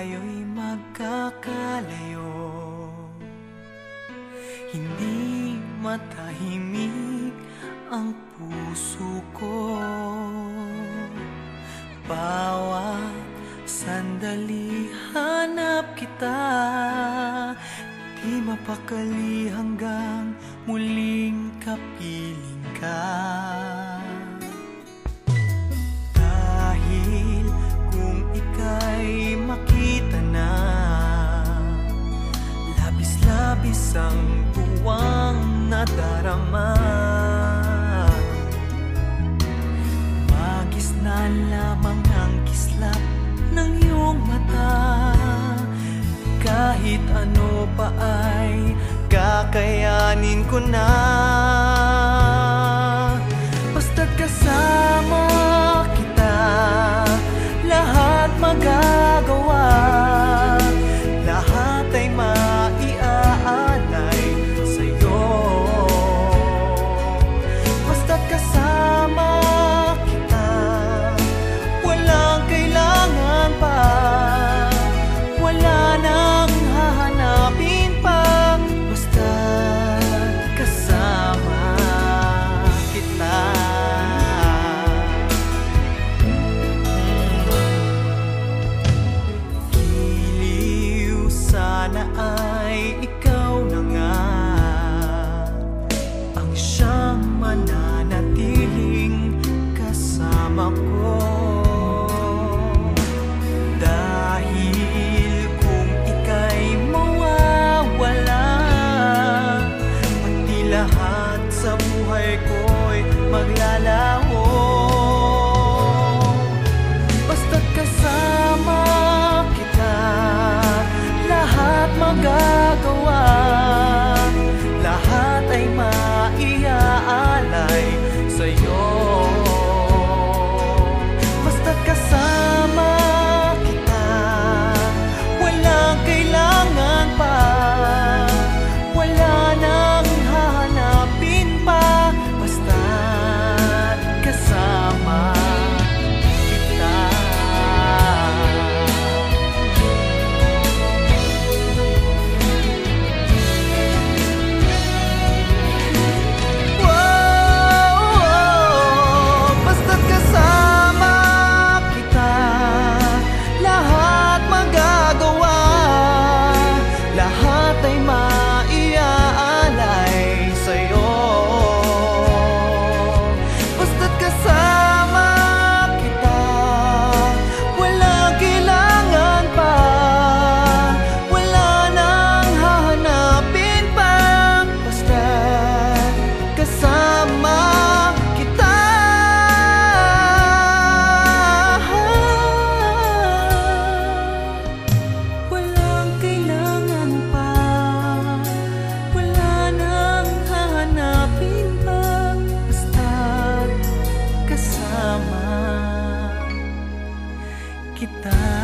tayo'y magkakalayo, hindi matahimik ang puso ko. Bawat sandali hanap kita, di mapakali hanggang muling kapiling ka. Dahil kung ika'y makita na, labis-labis ang tuwang nadarama. Magisna lamang ang kislap ng iyong mata, kahit ano pa ay kakayanin ko na. Basta't kasama kita, lahat magagawa, lahat ay maiaalay sa'yo. Basta't kasama kita, walang kailangan pa, wala nang hahanapin pa. Basta't kasama kita. Giliw sana ay ikaw na nga ang siyang mananatiling kasama ko. Dahil kung ika'y mawawala, pati lahat sa buhay ko'y maglalaho. Basta't kasama kita, lahat magagawa, lahat ay maiaalay sa'yo. Basta't kasama kita, walang kailangan pa, wala nang hahanapin pa. Basta't kasama kita. Basta't kasama kita, lahat magagawa, lahat ay maiaalay sa'yo. Basta't kasama kita, walang kailangan pa, wala nang hahanapin pa. Basta't kasama kita. Walang kailangan pa, wala nang hahanapin pa. Basta't kasama kita.